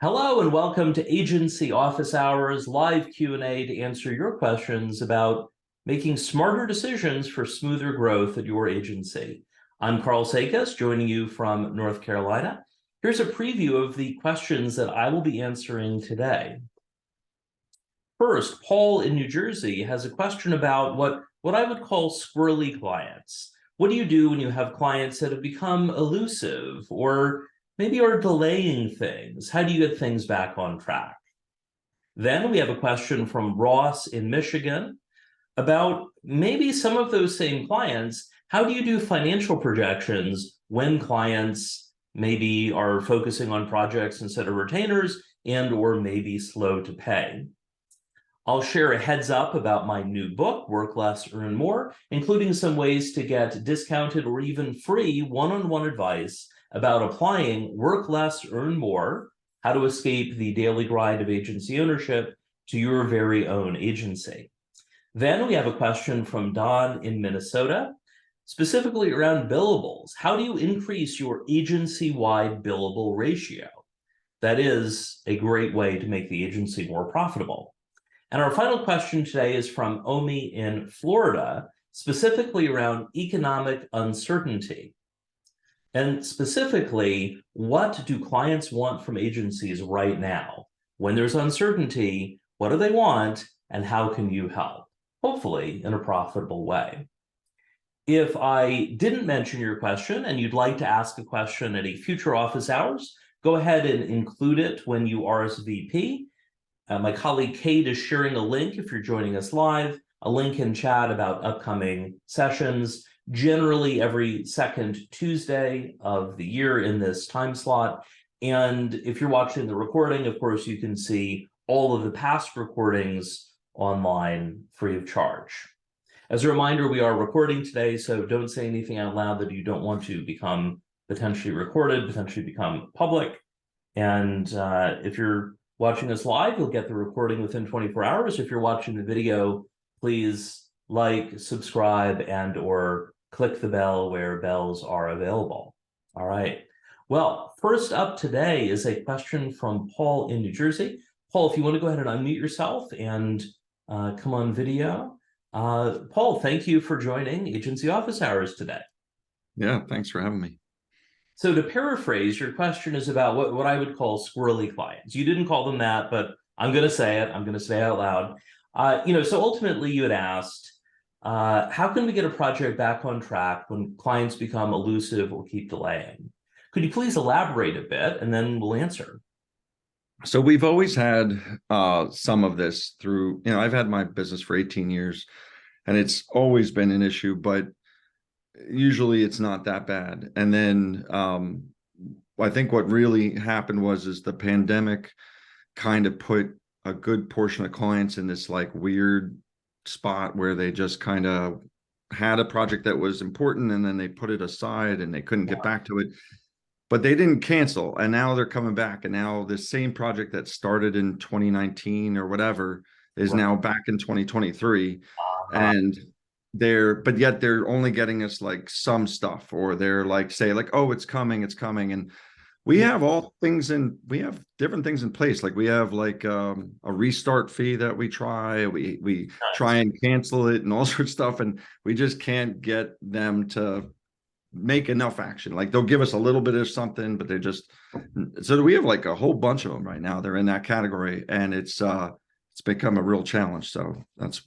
Hello and welcome to Agency Office Hours live Q&A to answer your questions about making smarter decisions for smoother growth at your agency. I'm Karl Sakas, joining you from North Carolina. Here's a preview of the questions that I will be answering today. First, Paul in New Jersey has a question about what I would call squirrely clients. What do you do when you have clients that have become elusive or maybe are delaying things? How do you get things back on track? Then we have a question from Ross in Michigan about maybe some of those same clients. How do you do financial projections when clients maybe are focusing on projects instead of retainers and or maybe slow to pay? I'll share a heads up about my new book, Work Less, Earn More, including some ways to get discounted or even free one-on-one advice about applying Work Less, Earn More, how to escape the daily grind of agency ownership to your very own agency. Then we have a question from Don in Minnesota, specifically around billables. How do you increase your agency-wide billable ratio? That is a great way to make the agency more profitable. And our final question today is from Omi in Florida, specifically around economic uncertainty. And specifically, what do clients want from agencies right now? When there's uncertainty, what do they want and how can you help? Hopefully in a profitable way. If I didn't mention your question and you'd like to ask a question at a future office hours, go ahead and include it when you RSVP. My colleague Kate is sharing a link if you're joining us live, a link in chat about upcoming sessions, generally every second Tuesday of the year in this time slot. And if you're watching the recording, of course, you can see all of the past recordings online free of charge. As a reminder, we are recording today, so don't say anything out loud that you don't want to become potentially recorded, potentially become public. And if you're watching us live, you'll get the recording within 24 hours. If you're watching the video, please like, subscribe, and or click the bell where bells are available. All right. Well, first up today is a question from Paul in New Jersey. Paul, if you want to go ahead and unmute yourself and come on video. Paul, thank you for joining Agency Office Hours today. Yeah, thanks for having me. So to paraphrase, your question is about what I would call squirrely clients. You didn't call them that, but I'm going to say it. I'm going to say it out loud. So ultimately you had asked, how can we get a project back on track when clients become elusive or keep delaying? Could you please elaborate a bit and then we'll answer? So we've always had some of this through, I've had my business for 18 years and it's always been an issue, but usually it's not that bad. And then I think what really happened is the pandemic kind of put a good portion of clients in this like weird spot where they just kind of had a project that was important and then they put it aside and they couldn't get back to it, but they didn't cancel. And now they're coming back. And now the same project that started in 2019 or whatever is now back in 2023. And but yet they're only getting us like some stuff, or they're like, say like, oh, it's coming. And we have we have different things in place. Like we have like a restart fee that we try and cancel it and all sorts of stuff. And we just can't get them to make enough action. Like they'll give us a little bit of something, but so we have like a whole bunch of them right now. They're in that category and it's become a real challenge. So that's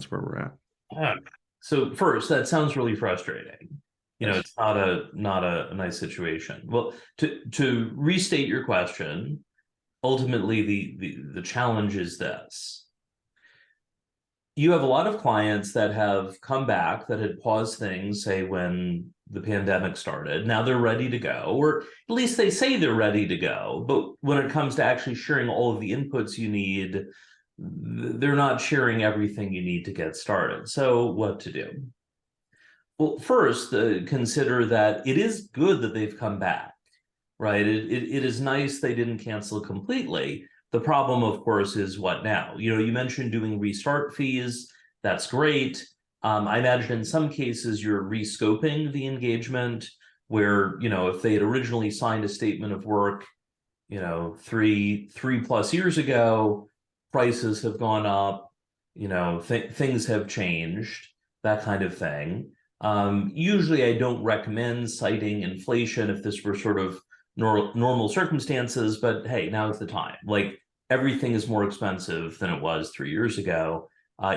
where we're at. Yeah. So first, that sounds really frustrating. It's not a nice situation. Well, to restate your question, ultimately the challenge is this. You have a lot of clients that have come back that had paused things, say when the pandemic started. Now they're ready to go, or at least they say they're ready to go. But when it comes to actually sharing all of the inputs you need, they're not sharing everything you need to get started. So what to do? Well, first, consider that it is good that they've come back, right? It is nice they didn't cancel completely. The problem, of course, is what now? You mentioned doing restart fees. That's great. I imagine in some cases you're rescoping the engagement where, if they had originally signed a statement of work, three plus years ago, prices have gone up, things have changed, that kind of thing. Usually I don't recommend citing inflation if this were sort of normal circumstances, but hey, now's the time. Like everything is more expensive than it was 3 years ago.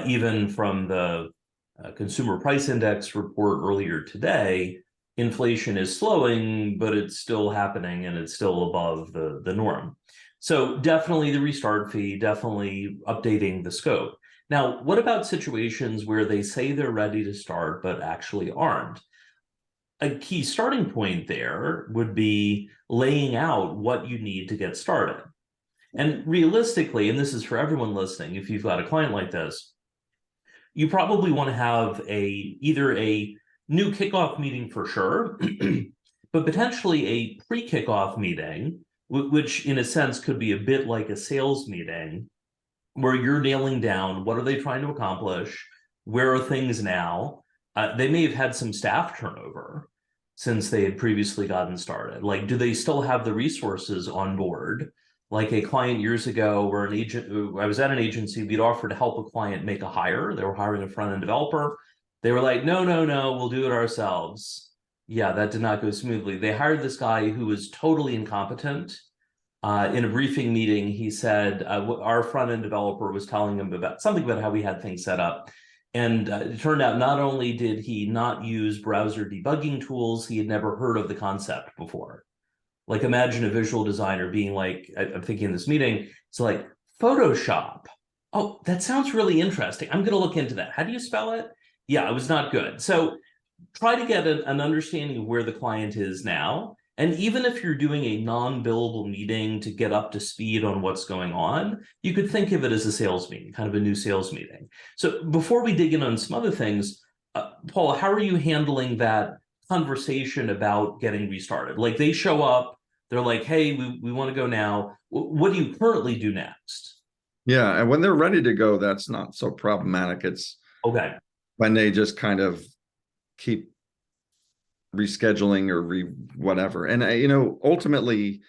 Even from the consumer price index report earlier today, inflation is slowing, but it's still happening and it's still above the norm. So definitely the restart fee, definitely updating the scope. Now, what about situations where they say they're ready to start, but actually aren't? A key starting point there would be laying out what you need to get started. And realistically, and this is for everyone listening, if you've got a client like this, you probably want to have either a new kickoff meeting for sure, but potentially a pre-kickoff meeting, which in a sense could be a bit like a sales meeting, where you're nailing down what are they trying to accomplish, where are things now. They may have had some staff turnover since they had previously gotten started. Like, do they still have the resources on board? Like a client years ago where I was at an agency, we'd offered to help a client make a hire. They were hiring a front-end developer. They were like, no, we'll do it ourselves. Yeah, that did not go smoothly. They hired this guy who was totally incompetent. In a briefing meeting, he said our front-end developer was telling him about something about how we had things set up. And it turned out not only did he not use browser debugging tools, he had never heard of the concept before. Like imagine a visual designer being like, I'm thinking in this meeting, it's like Photoshop. Oh, that sounds really interesting. I'm going to look into that. How do you spell it? Yeah, it was not good. So try to get an understanding of where the client is now. And even if you're doing a non-billable meeting to get up to speed on what's going on, you could think of it as a sales meeting, kind of a new sales meeting. So before we dig in on some other things, Paul, how are you handling that conversation about getting restarted? Like they show up, they're like, hey, we want to go now. What do you currently do next? Yeah, and when they're ready to go, that's not so problematic. It's okay. When they just kind of keep rescheduling or whatever. And ultimately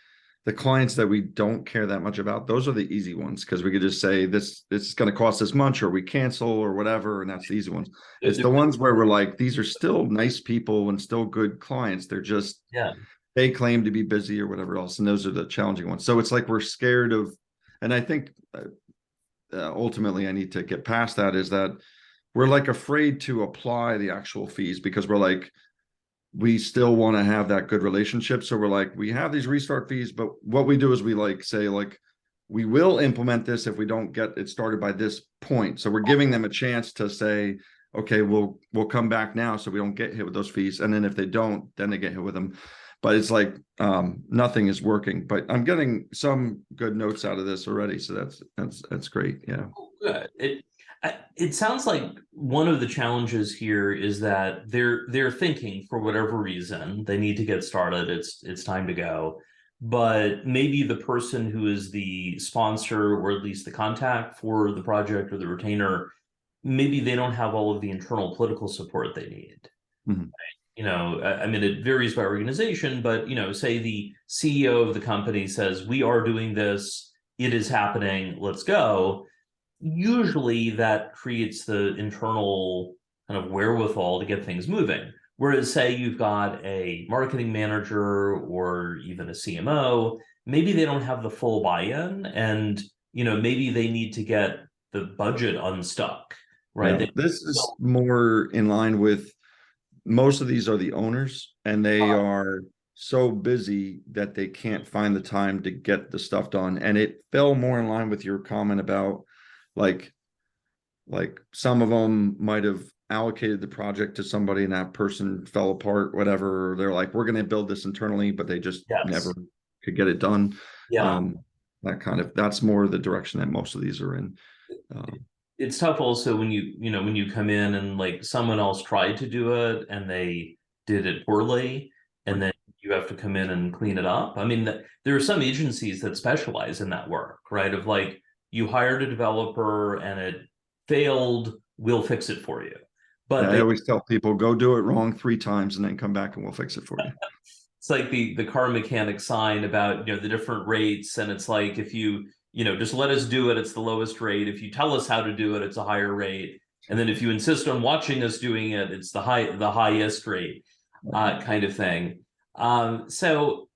the clients that we don't care that much about, those are the easy ones, because we could just say this is going to cost this much, or we cancel or whatever, and that's the easy ones. It's the ones where we're like, these are still nice people and still good clients. They're just they claim to be busy or whatever else, and those are the challenging ones. So it's like we're scared of, and I think ultimately I need to get past that, is that we're like afraid to apply the actual fees because we're like, we still want to have that good relationship. So we're like, we have these restart fees, but what we do is we like say like, we will implement this if we don't get it started by this point. So we're giving them a chance to say, okay, we'll come back now so we don't get hit with those fees. And then if they don't, then they get hit with them. But it's like nothing is working. But I'm getting some good notes out of this already. So that's great. Yeah. Good. It sounds like one of the challenges here is that they're thinking for whatever reason they need to get started. It's time to go, but maybe the person who is the sponsor or at least the contact for the project or the retainer, maybe they don't have all of the internal political support they need. I mean, it varies by organization, but say the CEO of the company says, we are doing this, it is happening, let's go. Usually that creates the internal kind of wherewithal to get things moving. Whereas say you've got a marketing manager or even a CMO, maybe they don't have the full buy-in, and maybe they need to get the budget unstuck, right? Yeah, this is more in line with most of these are the owners, and they are so busy that they can't find the time to get the stuff done. And it fell more in line with your comment about like some of them might have allocated the project to somebody and that person fell apart, whatever. They're like, we're going to build this internally, but they just never could get it done. That's more the direction that most of these are in. It's tough also when you come in and like someone else tried to do it and they did it poorly, and then you have to come in and clean it up. I mean, there are some agencies that specialize in that work, right? Of like, you hired a developer and it failed, we'll fix it for you. But I always tell people, go do it wrong 3 times and then come back and we'll fix it for you. It's like the car mechanic sign about, the different rates, and it's like, if you just let us do it, it's the lowest rate. If you tell us how to do it, it's a higher rate. And then if you insist on watching us doing it, it's the highest rate, kind of thing. So,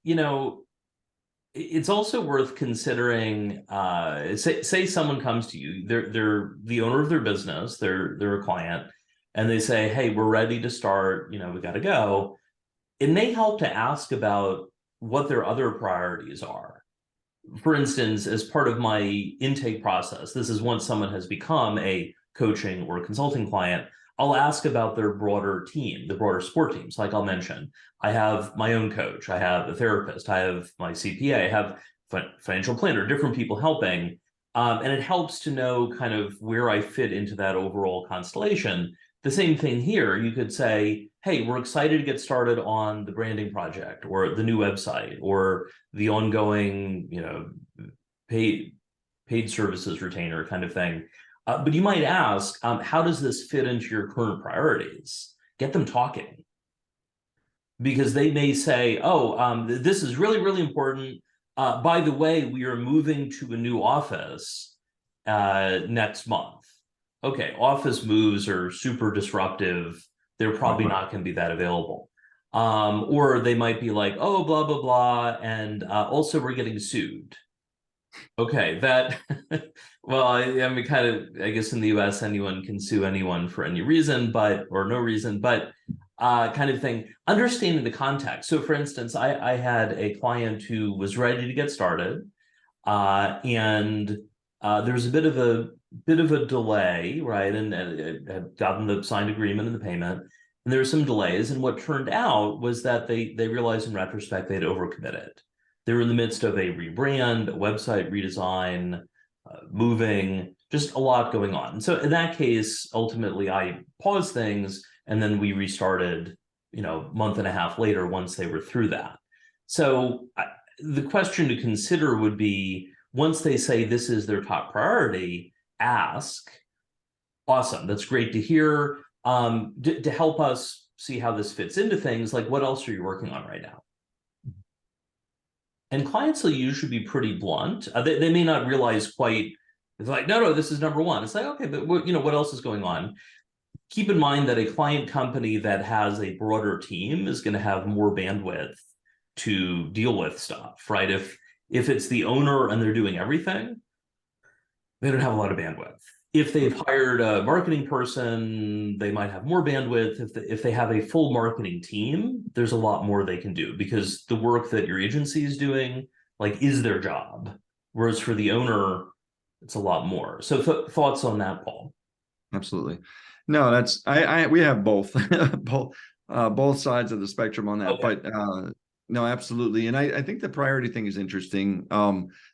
it's also worth considering, say someone comes to you, they're the owner of their business, they're a client, and they say, hey, we're ready to start, we got to go. It may help to ask about what their other priorities are. For instance, as part of my intake process, this is once someone has become a coaching or consulting client, I'll ask about their broader team, the broader support teams. Like I'll mention, I have my own coach, I have a therapist, I have my CPA, I have financial planner, different people helping. And it helps to know kind of where I fit into that overall constellation. The same thing here, you could say, hey, we're excited to get started on the branding project or the new website or the ongoing, paid services retainer kind of thing. But you might ask, how does this fit into your current priorities? Get them talking. Because they may say, oh, this is really, really important. By the way, we are moving to a new office next month. Okay, office moves are super disruptive. They're probably not going to be that available. Or they might be like, oh, blah, blah, blah. And also we're getting sued. Okay, that, well, I mean, kind of, I guess in the US, anyone can sue anyone for any reason, or no reason, but kind of thing, understanding the context. So for instance, I had a client who was ready to get started, and there was a bit of a delay, right? And had gotten the signed agreement and the payment, and there were some delays. And what turned out was that they realized in retrospect they'd overcommitted. They were in the midst of a rebrand, a website redesign, moving, just a lot going on. And so in that case, ultimately, I paused things, and then we restarted, month and a half later once they were through that. So the question to consider would be, once they say this is their top priority, ask, awesome, that's great to hear. To help us see how this fits into things, like what else are you working on right now? And clients will usually be pretty blunt. They may not realize quite, it's like, no, this is number one. It's like, okay, but what else is going on? Keep in mind that a client company that has a broader team is going to have more bandwidth to deal with stuff, right? If it's the owner and they're doing everything, they don't have a lot of bandwidth. If they've hired a marketing person, they might have more bandwidth. If they have a full marketing team, there's a lot more they can do, because the work that your agency is doing, is their job. Whereas for the owner, it's a lot more. So thoughts on that, Paul? Absolutely. No, that's we have both both sides of the spectrum on that. Okay. But no, absolutely. And I think the priority thing is interesting.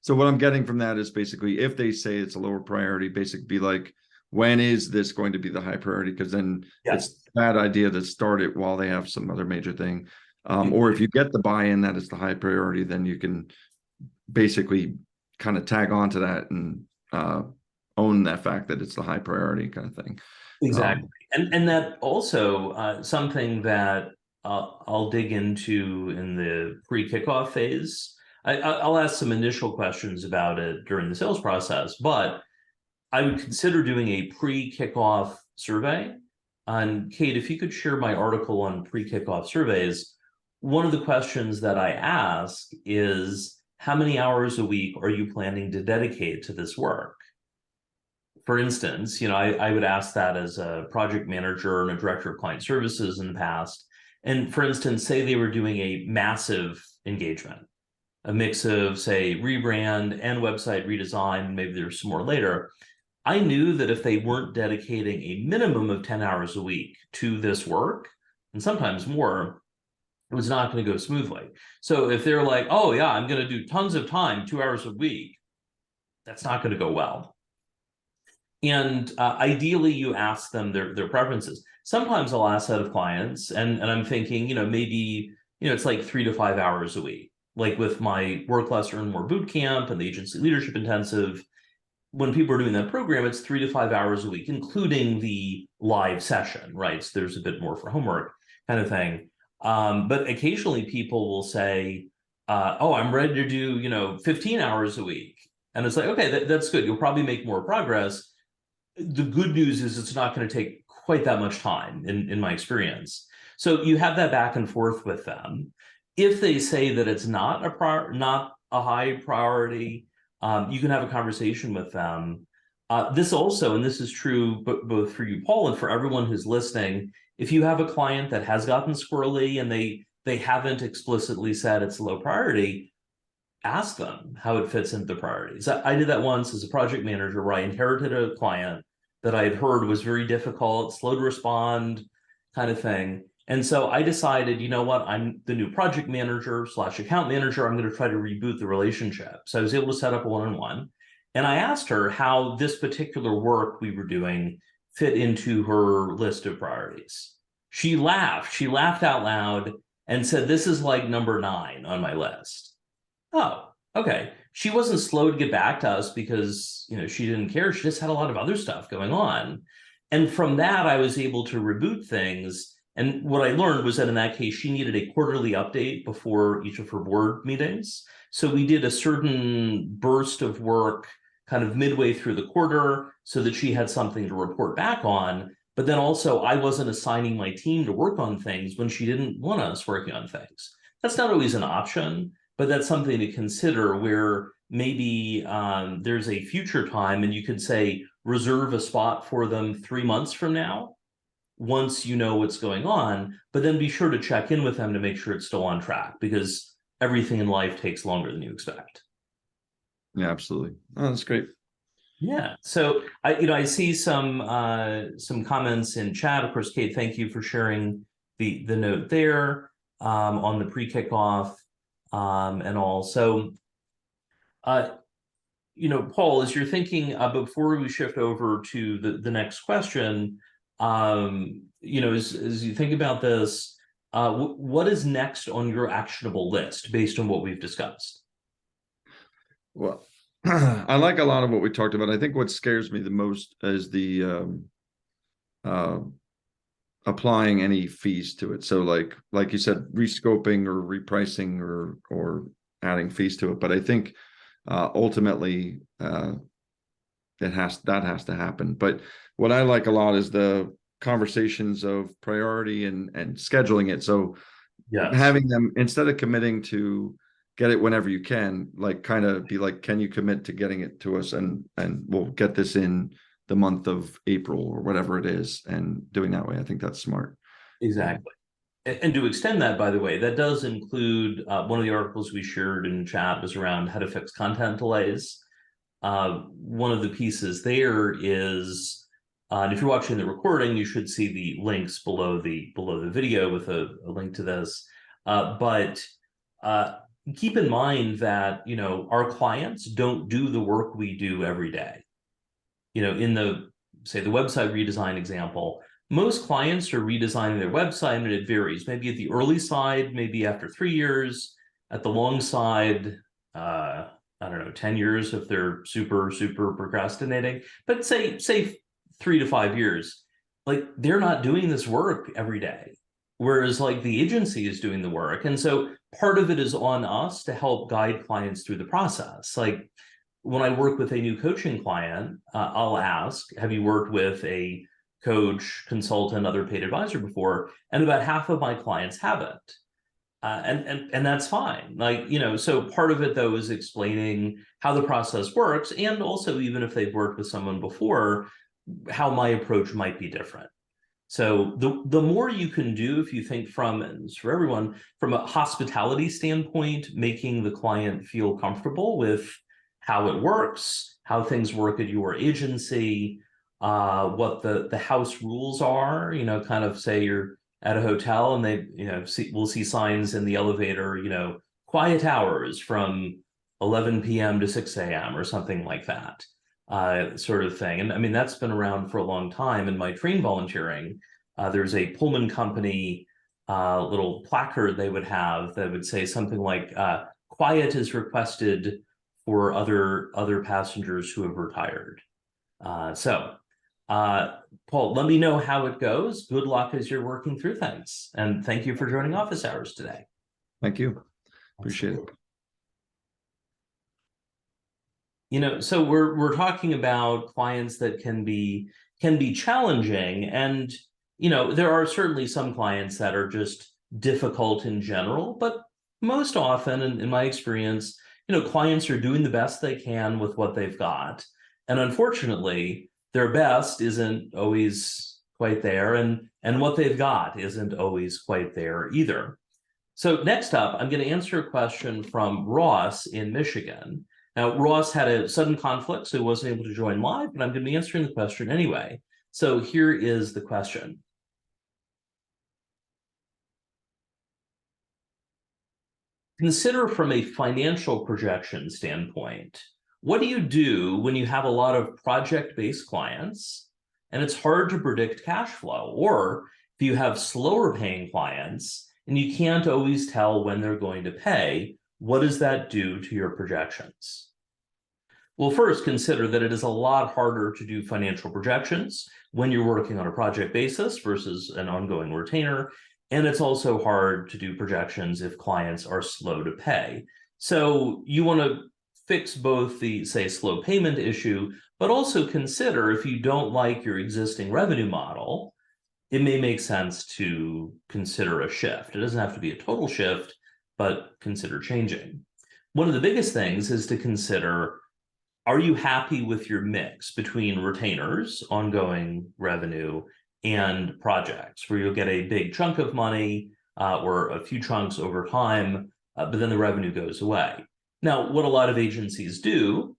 So what I'm getting from that is basically, if they say it's a lower priority, basically be like, when is this going to be the high priority? Because then it's a bad idea to start it while they have some other major thing. Or if you get the buy-in that it's the high priority, then you can basically kind of tag on to that and own that fact that it's the high priority kind of thing. Exactly. And that also something that I'll dig into in the pre-kickoff phase. I'll ask some initial questions about it during the sales process, but I would consider doing a pre-kickoff survey. And Kate, if you could share my article on pre-kickoff surveys, one of the questions that I ask is, how many hours a week are you planning to dedicate to this work? For instance, I would ask that as a project manager and a director of client services in the past. And for instance, say they were doing a massive engagement, a mix of, say, rebrand and website redesign, maybe there's some more later. I knew that if they weren't dedicating a minimum of 10 hours a week to this work, and sometimes more, it was not going to go smoothly. So if they're like, oh yeah, I'm going to do tons of time, 2 hours a week, that's not going to go well. And ideally, you ask them their preferences. Sometimes I'll ask that of clients, and I'm thinking, maybe, it's like 3 to 5 hours a week. Like with my Work Less, Earn More bootcamp and the agency leadership intensive, when people are doing that program, it's 3 to 5 hours a week, including the live session, right? So there's a bit more for homework kind of thing. But occasionally people will say, oh, I'm ready to do, 15 hours a week. And it's like, okay, that's good. You'll probably make more progress. The good news is it's not going to take quite that much time in my experience. So you have that back and forth with them. If they say that it's not a high priority, you can have a conversation with them. This also, and this is true both for you, Paul, and for everyone who's listening, if you have a client that has gotten squirrely and they haven't explicitly said it's a low priority, ask them how it fits into the priorities. I did that once as a project manager where I inherited a client that I had heard was very difficult, slow to respond, kind of thing. And so I decided, you know what, I'm the new project manager / account manager. I'm going to try to reboot the relationship. So I was able to set up a one-on-one. And I asked her how this particular work we were doing fit into her list of priorities. She laughed out loud and said, this is like number 9 on my list. Oh, okay. She wasn't slow to get back to us because, she didn't care. She just had a lot of other stuff going on. And from that, I was able to reboot things. And what I learned was that in that case, she needed a quarterly update before each of her board meetings. So we did a certain burst of work kind of midway through the quarter so that she had something to report back on. But then also I wasn't assigning my team to work on things when she didn't want us working on things. That's not always an option, but that's something to consider where maybe there's a future time and you could say, reserve a spot for them 3 months from now, once you know what's going on, but then be sure to check in with them to make sure it's still on track because everything in life takes longer than you expect. Yeah, absolutely. Oh, that's great. Yeah. So I see some comments in chat. Of course, Kate, thank you for sharing the note there on the pre-kickoff and all. So, Paul, as you're thinking before we shift over to the next question, as you think about this, what is next on your actionable list based on what we've discussed? Well, I like a lot of what we talked about. I think what scares me the most is the applying any fees to it. So like you said, rescoping or repricing or adding fees to it. But I think ultimately that has to happen. But what I like a lot is the conversations of priority and scheduling it. So Yes. having them, instead of committing to get it whenever you can, like kind of be like, can you commit to getting it to us and we'll get this in the month of April or whatever it is, and doing that way. I think that's smart. Exactly. And to extend that, by the way, that does include one of the articles we shared in chat was around how to fix content delays. One of the pieces there is, and if you're watching the recording, you should see the links below the video with a link to this. But keep in mind that our clients don't do the work we do every day. In the website redesign example, most clients are redesigning their website and it varies. Maybe at the early side, maybe after 3 years, at the long side, I don't know, 10 years if they're super procrastinating, but say 3 to 5 years, like they're not doing this work every day. Whereas like the agency is doing the work. And so part of it is on us to help guide clients through the process. Like when I work with a new coaching client, I'll ask, have you worked with a coach, consultant, other paid advisor before? And about half of my clients haven't. And that's fine. So part of it though is explaining how the process works. And also, even if they've worked with someone before, how my approach might be different. So the more you can do, if you think from, and it's for everyone, from a hospitality standpoint, making the client feel comfortable with how it works, how things work at your agency, what the house rules are, kind of say you're at a hotel and they, we'll see signs in the elevator, quiet hours from 11 p.m. to 6 a.m. or something like that. Sort of thing. And I mean, that's been around for a long time. In my train volunteering, there's a Pullman company little placard they would have that would say something like, quiet is requested for other passengers who have retired. So Paul, let me know how it goes. Good luck as you're working through things. And thank you for joining Office Hours today. Thank you. Appreciate it. So we're talking about clients that can be challenging, and there are certainly some clients that are just difficult in general, but most often, in my experience, clients are doing the best they can with what they've got, and unfortunately, their best isn't always quite there, and what they've got isn't always quite there either. So next up, I'm going to answer a question from Ross in Michigan. Now, Ross had a sudden conflict, so he wasn't able to join live, but I'm going to be answering the question anyway. So here is the question. Consider from a financial projection standpoint, what do you do when you have a lot of project-based clients and it's hard to predict cash flow? Or if you have slower paying clients and you can't always tell when they're going to pay, what does that do to your projections? Well, first, consider that it is a lot harder to do financial projections when you're working on a project basis versus an ongoing retainer. And it's also hard to do projections if clients are slow to pay. So you want to fix both the, say, slow payment issue, but also consider if you don't like your existing revenue model, it may make sense to consider a shift. It doesn't have to be a total shift, but consider changing. One of the biggest things is to consider, are you happy with your mix between retainers, ongoing revenue, and projects, where you'll get a big chunk of money or a few chunks over time, but then the revenue goes away? Now, what a lot of agencies do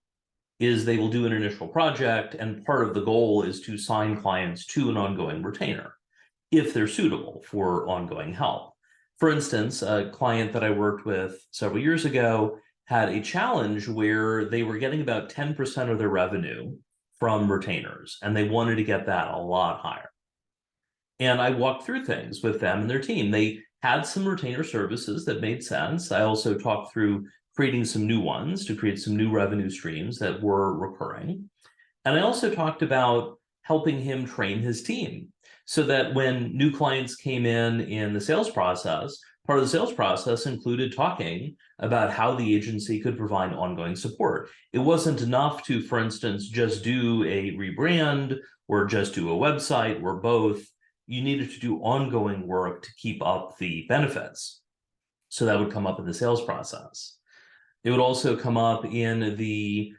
is they will do an initial project, and part of the goal is to sign clients to an ongoing retainer if they're suitable for ongoing help. For instance, a client that I worked with several years ago had a challenge where they were getting about 10% of their revenue from retainers, and they wanted to get that a lot higher. And I walked through things with them and their team. They had some retainer services that made sense. I also talked through creating some new ones to create some new revenue streams that were recurring. And I also talked about helping him train his team so that when new clients came in the sales process, part of the sales process included talking about how the agency could provide ongoing support. It wasn't enough to, for instance, just do a rebrand or just do a website or both. You needed to do ongoing work to keep up the benefits. So that would come up in the sales process. It would also come up in the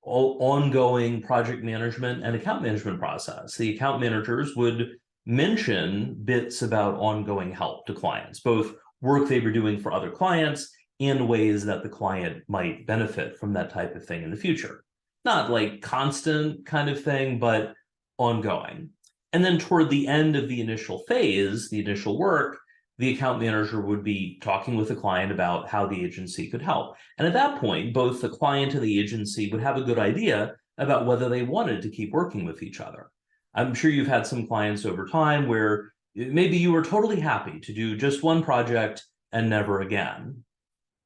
ongoing project management and account management process. The account managers would mention bits about ongoing help to clients, both work they were doing for other clients and ways that the client might benefit from that type of thing in the future. Not like constant kind of thing, but ongoing. And then toward the end of the initial phase, the initial work, the account manager would be talking with the client about how the agency could help. And at that point, both the client and the agency would have a good idea about whether they wanted to keep working with each other. I'm sure you've had some clients over time where maybe you were totally happy to do just one project and never again.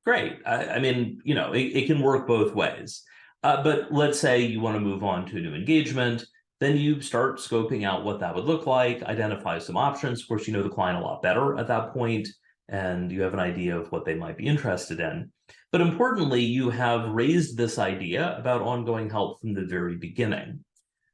Great. I mean, it can work both ways. But let's say you want to move on to a new engagement. Then you start scoping out what that would look like, identify some options. Of course, you know the client a lot better at that point, and you have an idea of what they might be interested in. But importantly, you have raised this idea about ongoing help from the very beginning.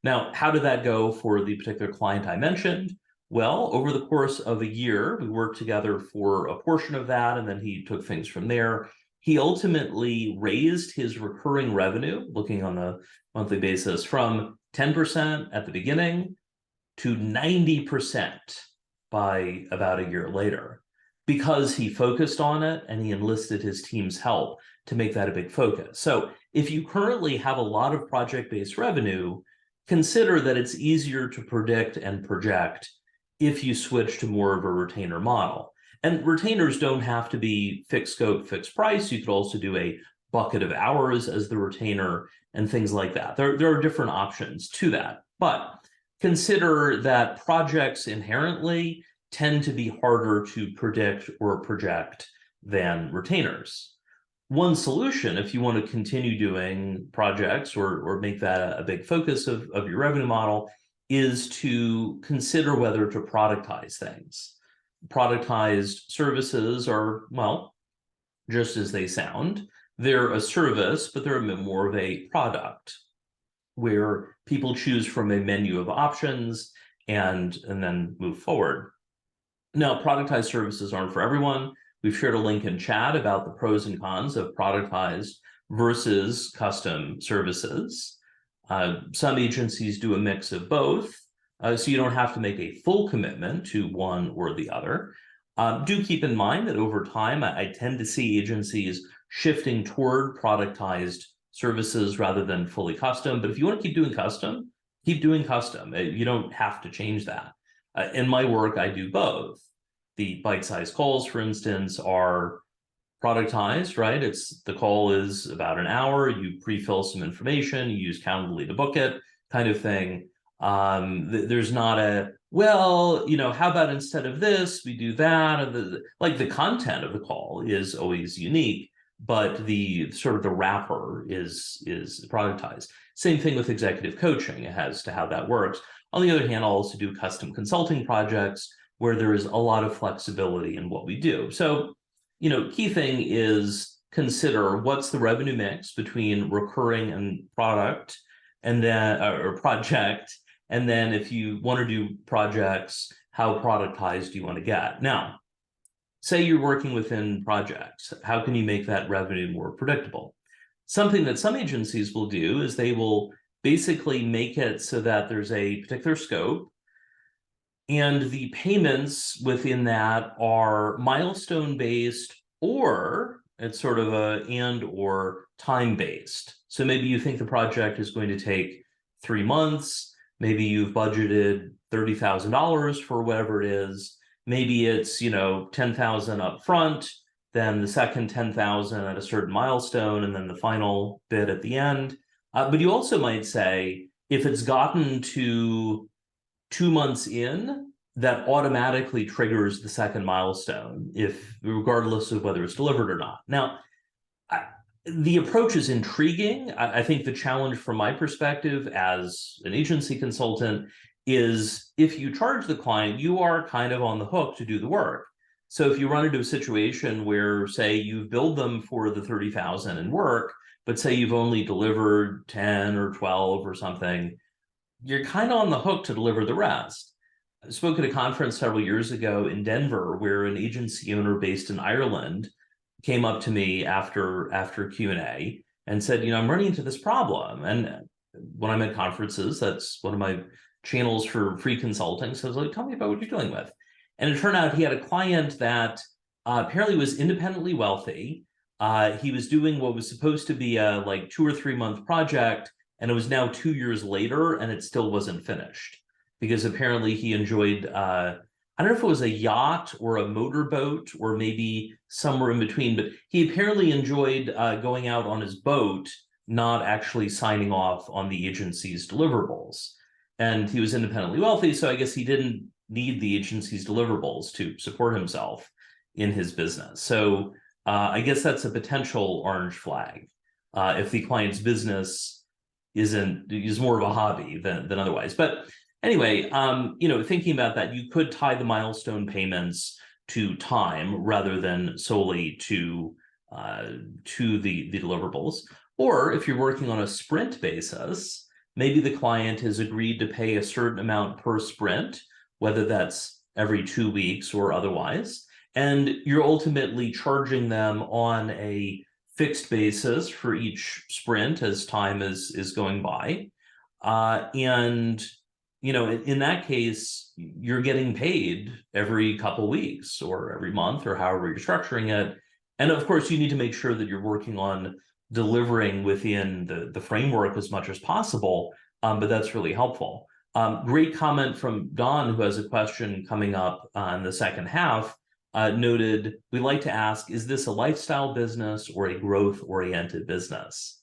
Now, how did that go for the particular client I mentioned? Well, over the course of a year, we worked together for a portion of that, and then he took things from there. He ultimately raised his recurring revenue, looking on a monthly basis, from 10% at the beginning to 90% by about a year later, because he focused on it and he enlisted his team's help to make that a big focus. So if you currently have a lot of project-based revenue, consider that it's easier to predict and project if you switch to more of a retainer model. And retainers don't have to be fixed scope, fixed price. You could also do a bucket of hours as the retainer and things like that. There are different options to that. But consider that projects inherently tend to be harder to predict or project than retainers. One solution, if you want to continue doing projects or make that a big focus of your revenue model, is to consider whether to productize things. Productized services are, well, just as they sound. They're a service, but they're a bit more of a product where people choose from a menu of options and then move forward. Now, productized services aren't for everyone. We've shared a link in chat about the pros and cons of productized versus custom services. Some agencies do a mix of both, so you don't have to make a full commitment to one or the other. Do keep in mind that over time, I tend to see agencies shifting toward productized services rather than fully custom. But if you want to keep doing custom, keep doing custom. You don't have to change that. In my work, I do both. The bite-sized calls, for instance, are productized, right? The call is about an hour. You pre-fill some information, you use Calendly to book it, kind of thing. There's not a, well, how about instead of this, we do that? And the content of the call is always unique, but the sort of the wrapper is productized. Same thing with executive coaching as to how that works. On the other hand, I'll also do custom consulting projects where there is a lot of flexibility in what we do. So, key thing is consider what's the revenue mix between recurring and product, and then or project, and then if you want to do projects, how productized do you want to get? Now, say you're working within projects, how can you make that revenue more predictable? Something that some agencies will do is they will basically make it so that there's a particular scope, and the payments within that are milestone-based, or it's sort of a or time-based. So maybe you think the project is going to take 3 months. Maybe you've budgeted $30,000 for whatever it is. Maybe it's, $10,000 up front, then the second $10,000 at a certain milestone, and then the final bit at the end. But you also might say, if it's gotten to 2 months in, that automatically triggers the second milestone, regardless of whether it's delivered or not. Now, the approach is intriguing. I think the challenge from my perspective as an agency consultant is if you charge the client, you are kind of on the hook to do the work. So if you run into a situation where, say, you've billed them for the $30,000 in work, but say you've only delivered 10 or 12 or something, you're kind of on the hook to deliver the rest. I spoke at a conference several years ago in Denver where an agency owner based in Ireland came up to me after Q&A and said, I'm running into this problem. And when I'm at conferences, that's one of my channels for free consulting. So I was like, tell me about what you're dealing with. And it turned out he had a client that apparently was independently wealthy. He was doing what was supposed to be a 2 or 3 month project, and it was now 2 years later, and it still wasn't finished because apparently he enjoyed, I don't know if it was a yacht or a motorboat or maybe somewhere in between, but he apparently enjoyed going out on his boat, not actually signing off on the agency's deliverables. And he was independently wealthy, so I guess he didn't need the agency's deliverables to support himself in his business. So I guess that's a potential orange flag if the client's business is more of a hobby than otherwise. But anyway, thinking about that, you could tie the milestone payments to time rather than solely to the deliverables. Or if you're working on a sprint basis, maybe the client has agreed to pay a certain amount per sprint, whether that's every 2 weeks or otherwise, and you're ultimately charging them on a fixed basis for each sprint as time is going by. And in that case, you're getting paid every couple weeks or every month or however you're structuring it. And of course, you need to make sure that you're working on delivering within the framework as much as possible, but that's really helpful. Great comment from Don, who has a question coming up in the second half, noted, we like to ask, is this a lifestyle business or a growth-oriented business?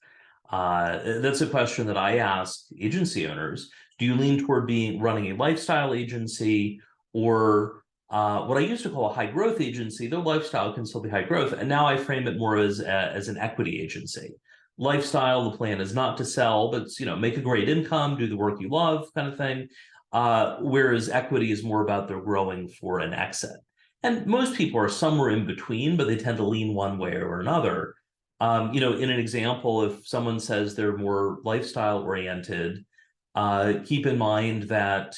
That's a question that I ask agency owners. Do you lean toward running a lifestyle agency or what I used to call a high growth agency, though lifestyle can still be high growth, and now I frame it more as an equity agency. Lifestyle, the plan is not to sell, but make a great income, do the work you love, kind of thing. whereas equity is more about they're growing for an exit. And most people are somewhere in between, but they tend to lean one way or another. In an example, if someone says they're more lifestyle oriented, keep in mind that,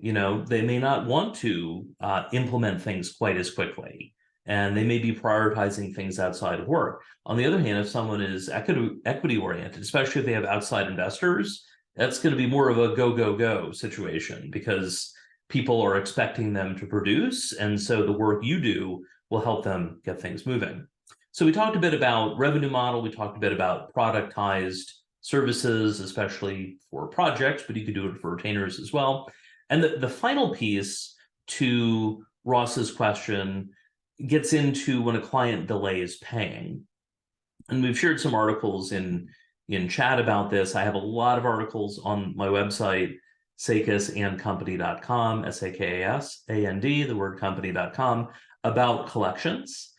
they may not want to implement things quite as quickly, and they may be prioritizing things outside of work. On the other hand, if someone is equity oriented, especially if they have outside investors, that's going to be more of a go, go, go situation because people are expecting them to produce. And so the work you do will help them get things moving. So we talked a bit about revenue model. We talked a bit about productized services, especially for projects, but you could do it for retainers as well. And the final piece to Ross's question gets into when a client delays paying. And we've shared some articles in chat about this. I have a lot of articles on my website, sakasandcompany.com, SAKASAND, the word company.com, about collections.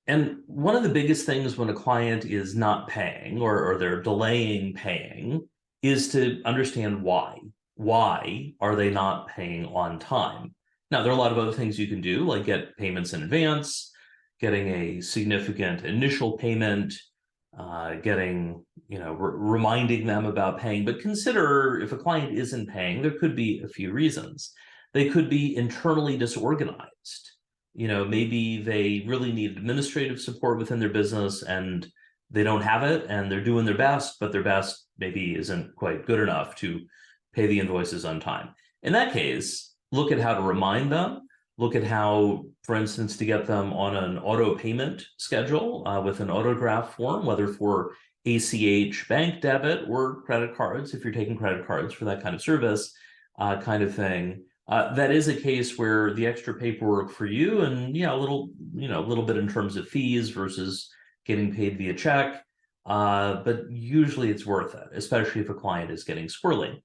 And one of the biggest things when a client is not paying or they're delaying paying is to understand why. Why are they not paying on time? Now, there are a lot of other things you can do, like get payments in advance, getting a significant initial payment, reminding them about paying. But consider if a client isn't paying, there could be a few reasons. They could be internally disorganized. Maybe they really need administrative support within their business and they don't have it and they're doing their best, but their best maybe isn't quite good enough to pay the invoices on time. In that case, look at how to remind them. Look at how, for instance, to get them on an auto payment schedule with an auto draft form, whether for ACH bank debit or credit cards, if you're taking credit cards for that kind of service, kind of thing. That is a case where the extra paperwork for you and a little bit in terms of fees versus getting paid via check, but usually it's worth it, especially if a client is getting squirrely.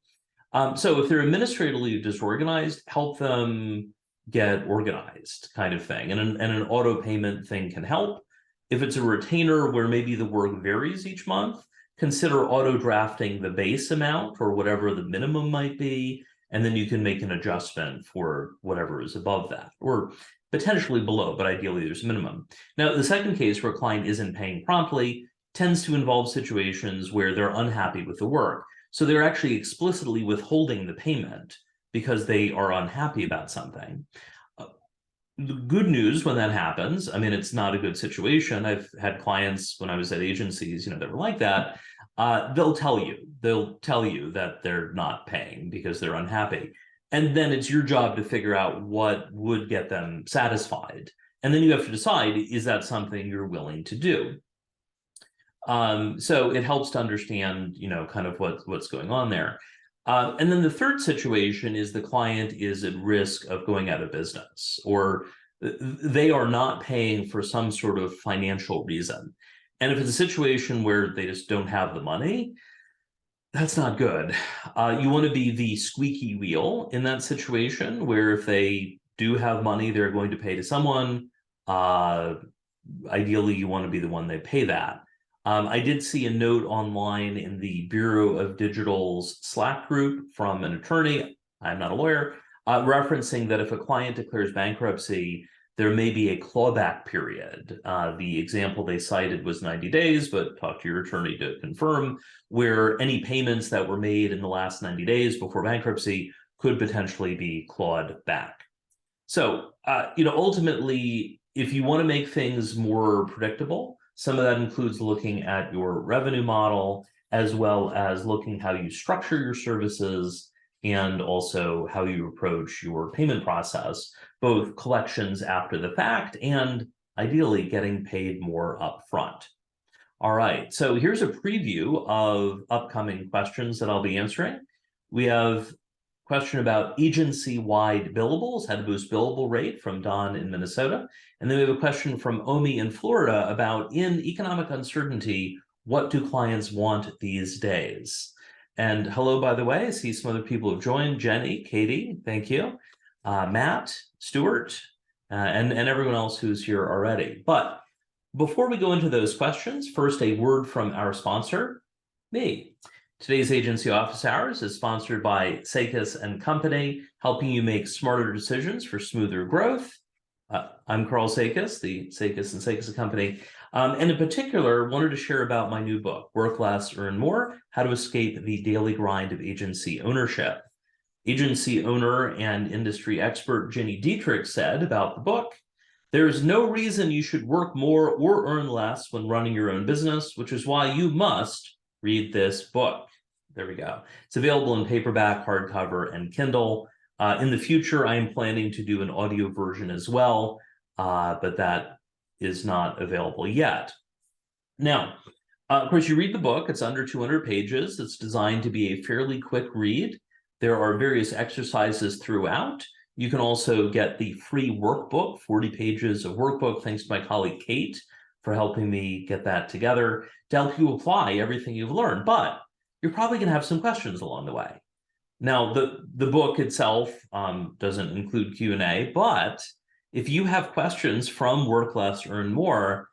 So if they're administratively disorganized, help them get organized, kind of thing, and an auto payment thing can help. If it's a retainer where maybe the work varies each month, consider auto drafting the base amount or whatever the minimum might be. And then you can make an adjustment for whatever is above that, or potentially below, but ideally there's a minimum. Now, the second case where a client isn't paying promptly tends to involve situations where they're unhappy with the work. So they're actually explicitly withholding the payment because they are unhappy about something. The good news when that happens, I mean, it's not a good situation. I've had clients when I was at agencies, that were like that. They'll tell you that they're not paying because they're unhappy. And then it's your job to figure out what would get them satisfied. And then you have to decide, is that something you're willing to do? So it helps to understand, kind of what's going on there. And then the third situation is the client is at risk of going out of business, or they are not paying for some sort of financial reason. And if it's a situation where they just don't have the money, that's not good. You want to be the squeaky wheel in that situation where if they do have money, they're going to pay to someone. Ideally, you want to be the one they pay that. I did see a note online in the Bureau of Digital's Slack group from an attorney, I'm not a lawyer, referencing that if a client declares bankruptcy, there may be a clawback period. The example they cited was 90 days, but talk to your attorney to confirm, where any payments that were made in the last 90 days before bankruptcy could potentially be clawed back. So, ultimately, if you want to make things more predictable, some of that includes looking at your revenue model, as well as looking how you structure your services and also how you approach your payment process, both collections after the fact and ideally getting paid more upfront. All right, so here's a preview of upcoming questions that I'll be answering. We have a question about agency-wide billables, how to boost billable rate from Don in Minnesota. And then we have a question from Omi in Florida about, in economic uncertainty, what do clients want these days? And hello, by the way, I see some other people have joined. Jenny, Katie, thank you. Matt, Stuart, and everyone else who's here already. But before we go into those questions, first, a word from our sponsor, me. Today's Agency Office Hours is sponsored by Sakas and Company, helping you make smarter decisions for smoother growth. I'm Karl Sakas, the Sakas and Sakas and Company, and in particular, wanted to share about my new book, Work Less, Earn More: How to Escape the Daily Grind of Agency Ownership. Agency owner and industry expert Jenny Dietrich said about the book, "There is no reason you should work more or earn less when running your own business, which is why you must read this book." There we go. It's available in paperback, hardcover, and Kindle. In the future, I am planning to do an audio version as well, but that is not available yet. Now, of course, you read the book. It's under 200 pages. It's designed to be a fairly quick read. There are various exercises throughout. You can also get the free workbook, 40 pages of workbook, thanks to my colleague Kate for helping me get that together to help you apply everything you've learned. But you're probably going to have some questions along the way. Now, the book itself doesn't include Q&A, but if you have questions from Work Less, Earn More,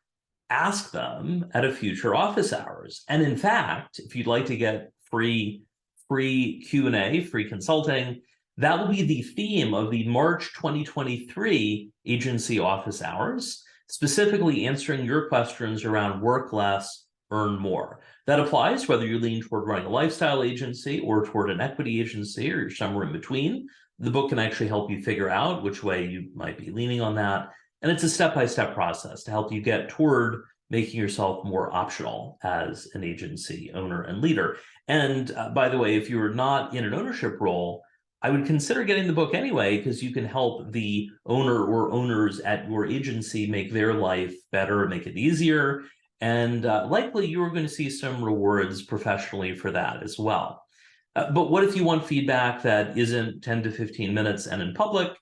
ask them at a future office hours. And in fact, if you'd like to get free Q&A, free consulting, that will be the theme of the March 2023 Agency Office Hours, specifically answering your questions around work less, earn more. That applies whether you lean toward running a lifestyle agency or toward an equity agency, or you're somewhere in between. The book can actually help you figure out which way you might be leaning on that. And it's a step-by-step process to help you get toward making yourself more optional as an agency owner and leader. And by the way, if you're not in an ownership role, I would consider getting the book anyway, because you can help the owner or owners at your agency make their life better, make it easier. And likely you are going to see some rewards professionally for that as well. But what if you want feedback that isn't 10 to 15 minutes and in public?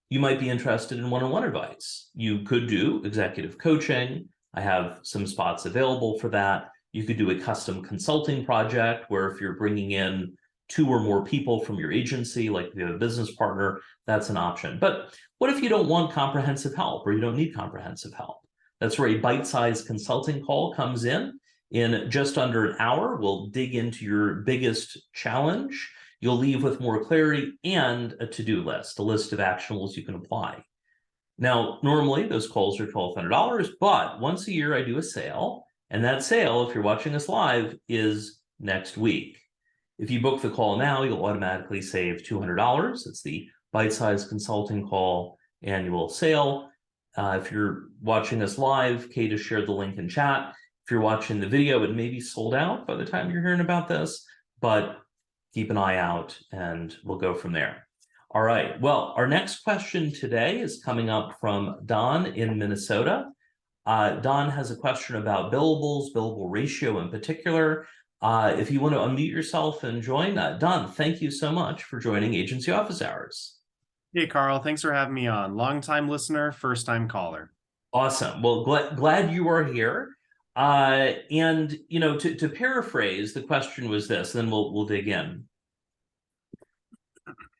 You might be interested in one-on-one advice. You could do executive coaching. I have some spots available for that. You could do a custom consulting project where if you're bringing in 2 or more people from your agency, like if you have a business partner, that's an option. But what if you don't want comprehensive help or you don't need comprehensive help? That's where a bite-sized consulting call comes in. In just under an hour, we'll dig into your biggest challenge. You'll leave with more clarity and a to-do list, a list of actionables you can apply. Now, normally those calls are $1,200, but once a year I do a sale, and that sale, if you're watching us live, is next week. If you book the call now, you'll automatically save $200. It's the bite-sized consulting call annual sale. If you're watching us live, Kate has shared the link in chat. If you're watching the video, it may be sold out by the time you're hearing about this, but keep an eye out and we'll go from there. All right, well, our next question today is coming up from Don in Minnesota. Don has a question about billables, billable ratio in particular. If you want to unmute yourself and join, Don, thank you so much for joining Agency Office Hours. Hey, Carl, thanks for having me on. Long-time listener, first-time caller. Awesome. Well, glad you are here. And, you know, to paraphrase, the question was this, then we'll dig in.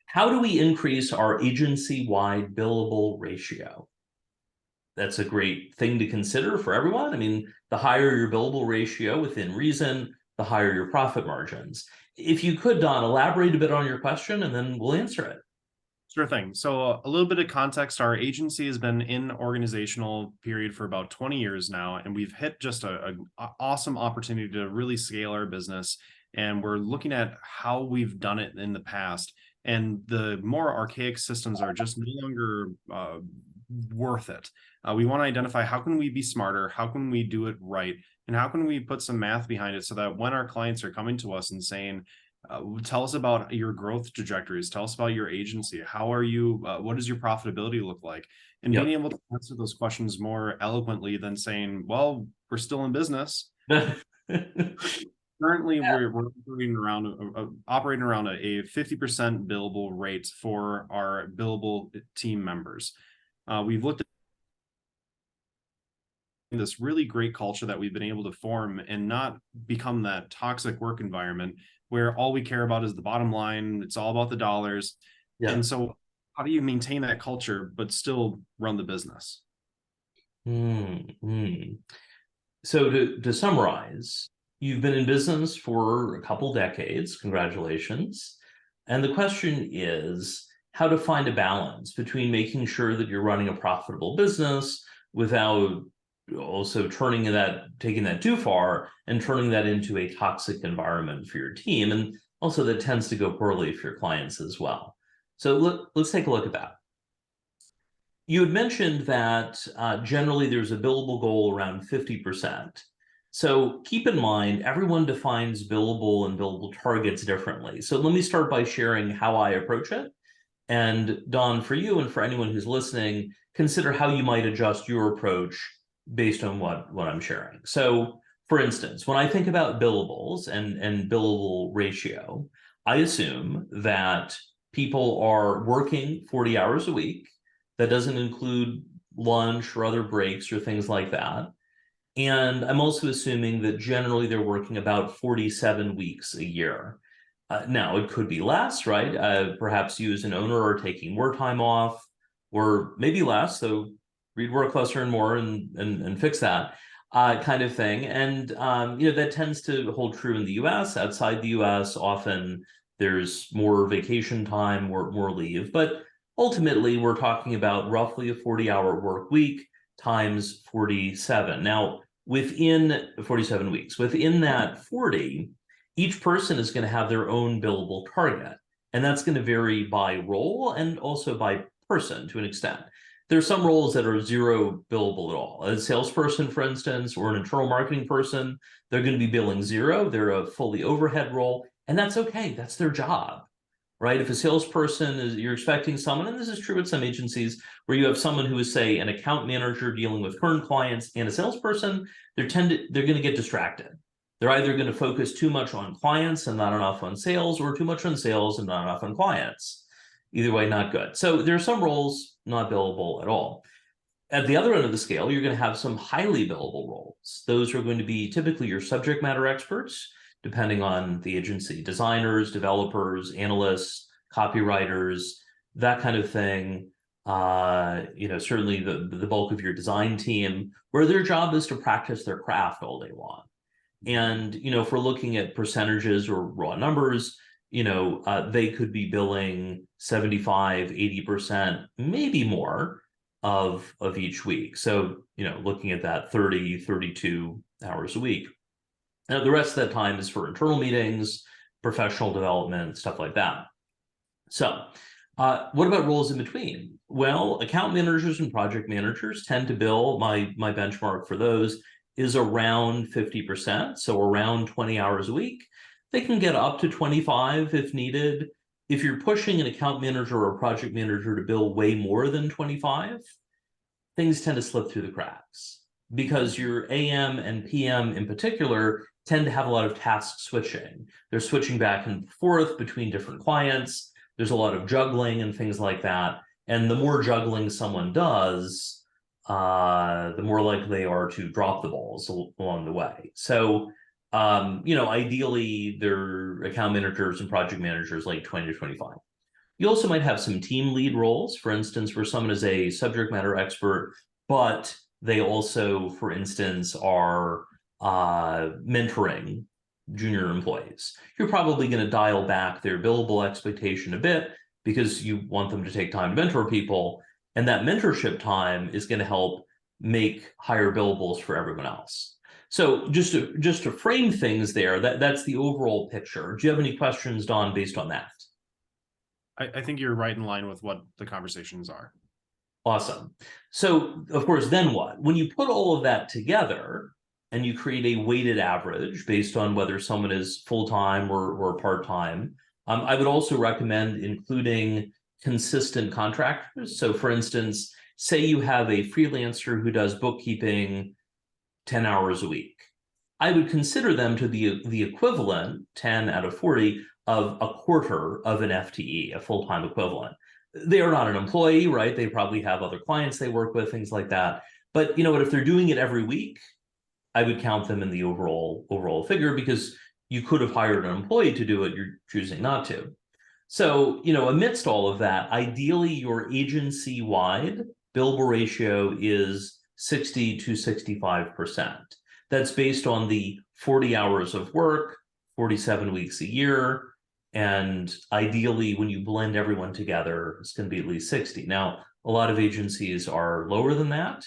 How do we increase our agency-wide billable ratio? That's a great thing to consider for everyone. I mean, the higher your billable ratio within reason, the higher your profit margins. If you could, Don, elaborate a bit on your question and then we'll answer it. Sure thing. So a little bit of context, our agency has been in organizational period for about 20 years now, and we've hit just an awesome opportunity to really scale our business. And we're looking at how we've done it in the past. And the more archaic systems are just no longer worth it. We want to identify how can we be smarter, how can we do it right, and how can we put some math behind it so that when our clients are coming to us and saying, tell us about your growth trajectories, tell us about your agency, how are you, what does your profitability look like? And being able to answer those questions more eloquently than saying, well, we're still in business. Currently, we're operating around a 50% billable rate for our billable team members. We've looked at this really great culture that we've been able to form and not become that toxic work environment where all we care about is the bottom line. It's all about the dollars. Yeah. And so how do you maintain that culture, but still run the business? So to summarize, You've been in business for a couple decades. Congratulations. And the question is how to find a balance between making sure that you're running a profitable business without also taking that too far and turning that into a toxic environment for your team. And also that tends to go poorly for your clients as well. So let's take a look at that. You had mentioned that generally there's a billable goal around 50%. So keep in mind, everyone defines billable and billable targets differently. So let me start by sharing how I approach it. And Don, for you and for anyone who's listening, consider how you might adjust your approach based on what I'm sharing. So for instance, when I think about billables and billable ratio, I assume that people are working 40 hours a week. That doesn't include lunch or other breaks or things like that. And I'm also assuming that generally they're working about 47 weeks a year. Now, it could be less, right? Perhaps you as an owner are taking more time off, or maybe less, so read work less, earn more, and fix that kind of thing. And that tends to hold true in the US. Outside the US, often there's more vacation time, more leave. But ultimately, we're talking about roughly a 40-hour work week times 47. Now, within 47 weeks, within that 40, each person is going to have their own billable target. And that's going to vary by role and also by person to an extent. There are some roles that are zero billable at all. A salesperson, for instance, or an internal marketing person, they're going to be billing zero. They're a fully overhead role, and that's okay. That's their job, right? If a salesperson you're expecting someone, and this is true at some agencies, where you have someone who is, say, an account manager dealing with current clients and a salesperson, they're going to get distracted. They're either going to focus too much on clients and not enough on sales, or too much on sales and not enough on clients. Either way, not good. So there are some roles not billable at all. At the other end of the scale, you're going to have some highly billable roles. Those are going to be typically your subject matter experts, depending on the agency, designers, developers, analysts, copywriters, that kind of thing. Certainly the bulk of your design team, where their job is to practice their craft all day long. And, if we're looking at percentages or raw numbers, they could be billing 75, 80%, maybe more of each week. So, looking at that 30, 32 hours a week. Now, the rest of that time is for internal meetings, professional development, stuff like that. So what about roles in between? Well, account managers and project managers tend to bill, my benchmark for those is around 50%, so around 20 hours a week. They can get up to 25 if needed. If you're pushing an account manager or a project manager to bill way more than 25, things tend to slip through the cracks, because your AM and PM in particular tend to have a lot of task switching. They're switching back and forth between different clients. There's a lot of juggling and things like that. And the more juggling someone does, the more likely they are to drop the balls along the way. So, ideally, their account managers and project managers like 20 to 25. You also might have some team lead roles, for instance, where someone is a subject matter expert, but they also, for instance, are mentoring junior employees. You're probably going to dial back their billable expectation a bit because you want them to take time to mentor people. And that mentorship time is going to help make higher billables for everyone else. So just to frame things there, that's the overall picture. Do you have any questions, Don, based on that? I think you're right in line with what the conversations are. Awesome. So, of course, then what? When you put all of that together and you create a weighted average based on whether someone is full-time or part-time, I would also recommend including consistent contractors. So, for instance, say you have a freelancer who does bookkeeping 10 hours a week. I would consider them to be the equivalent, 10 out of 40, of a quarter of an FTE, a full-time equivalent. They are not an employee, right? They probably have other clients they work with, things like that. But you know what, if they're doing it every week, I would count them in the overall figure, because you could have hired an employee to do it, you're choosing not to. So, amidst all of that, ideally your agency-wide billable ratio is 60 to 65%. That's based on the 40 hours of work, 47 weeks a year. And ideally, when you blend everyone together, it's going to be at least 60. Now, a lot of agencies are lower than that,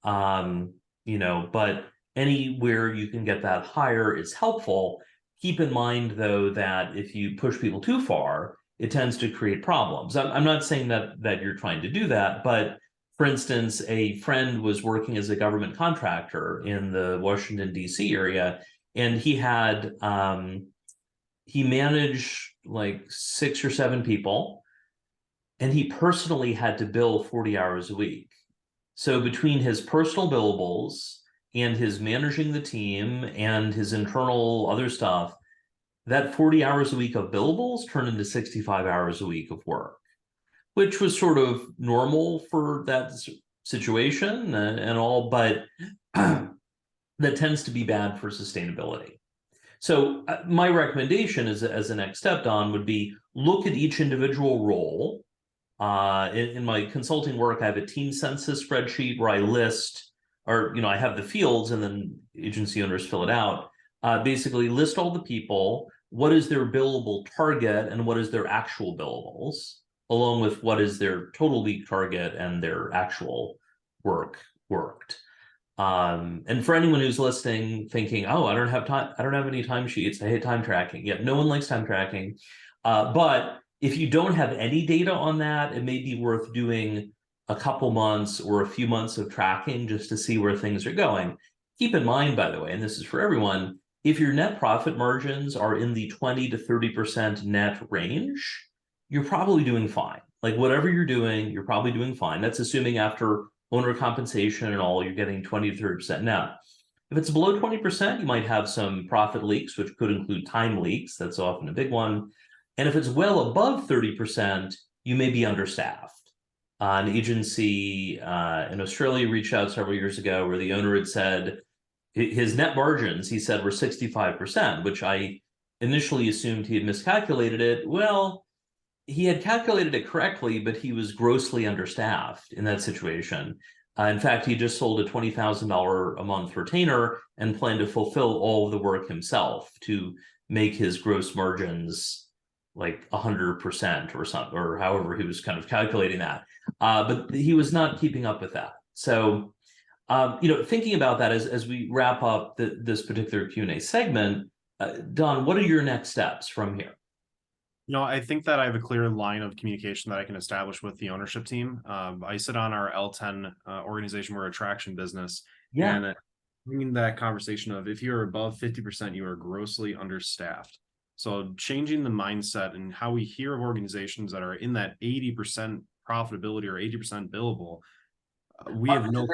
but anywhere you can get that higher is helpful. Keep in mind, though, that if you push people too far, it tends to create problems. I'm not saying that you're trying to do that, but for instance, a friend was working as a government contractor in the Washington, D.C. area, and he managed like 6 or 7 people, and he personally had to bill 40 hours a week. So between his personal billables and his managing the team and his internal other stuff, that 40 hours a week of billables turned into 65 hours a week of work, which was sort of normal for that situation and all, but that tends to be bad for sustainability. So my recommendation as a next step, Don, would be look at each individual role. In my consulting work, I have a team census spreadsheet where I list, or I have the fields and then agency owners fill it out. Basically list all the people, what is their billable target and what is their actual billables, along with what is their total week target and their actual work worked. And for anyone who's listening thinking, oh, I don't have time, I don't have any timesheets, I hate time tracking. Yeah, no one likes time tracking. But if you don't have any data on that, it may be worth doing a couple months or a few months of tracking just to see where things are going. Keep in mind, by the way, and this is for everyone, if your net profit margins are in the 20 to 30% net range, you're probably doing fine. Like whatever you're doing, you're probably doing fine. That's assuming after owner compensation and all, you're getting 20 to 30% now. If it's below 20%, you might have some profit leaks, which could include time leaks. That's often a big one. And if it's well above 30%, you may be understaffed. An agency in Australia reached out several years ago where the owner had said his net margins, he said, were 65%, which I initially assumed he had miscalculated it. Well, he had calculated it correctly, but he was grossly understaffed in that situation. In fact, he just sold a $20,000 a month retainer and planned to fulfill all of the work himself to make his gross margins like 100% or something, or however he was kind of calculating that. But he was not keeping up with that. So, thinking about that as we wrap up this particular Q&A segment, Don, what are your next steps from here? I think that I have a clear line of communication that I can establish with the ownership team. I sit on our L10 organization. We're a traction business. Yeah. And bringing that conversation of if you're above 50%, you are grossly understaffed. So changing the mindset and how we hear of organizations that are in that 80% profitability or 80% billable, we have no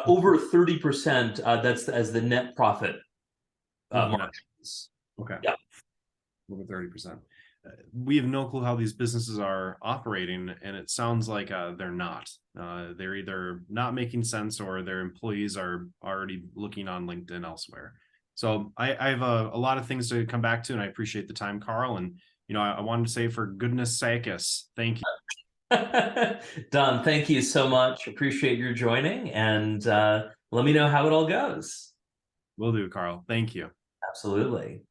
over 30%. That's as the net profit margins. Okay. Yeah. Over 30%. We have no clue how these businesses are operating, and it sounds like they're not. They're either not making sense or their employees are already looking on LinkedIn elsewhere. So I have a lot of things to come back to, and I appreciate the time, Karl. And I wanted to say, for goodness sakes, thank you. Don, thank you so much. Appreciate your joining, and let me know how it all goes. Will do, Karl. Thank you. Absolutely.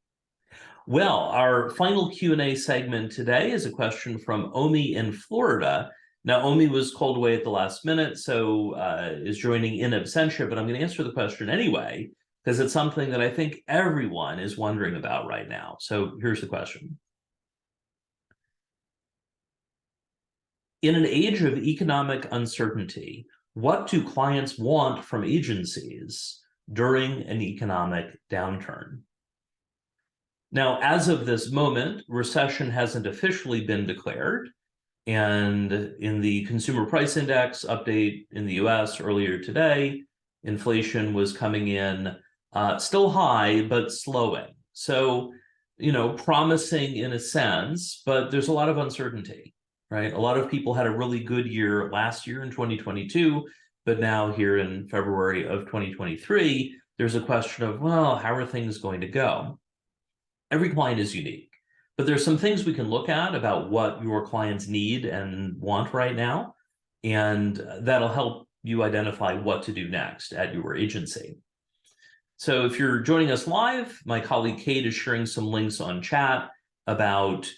Well, our final Q&A segment today is a question from Omi in Florida. Now, Omi was called away at the last minute, so is joining in absentia, but I'm going to answer the question anyway, because it's something that I think everyone is wondering about right now. So here's the question. In an age of economic uncertainty, what do clients want from agencies during an economic downturn? Now, as of this moment, recession hasn't officially been declared. And in the Consumer Price Index update in the US earlier today, inflation was coming in still high, but slowing. So, promising in a sense, but there's a lot of uncertainty, right? A lot of people had a really good year last year in 2022, but now here in February of 2023, there's a question of, well, how are things going to go? Every client is unique, but there's some things we can look at about what your clients need and want right now, and that'll help you identify what to do next at your agency. So if you're joining us live, my colleague Kate is sharing some links on chat about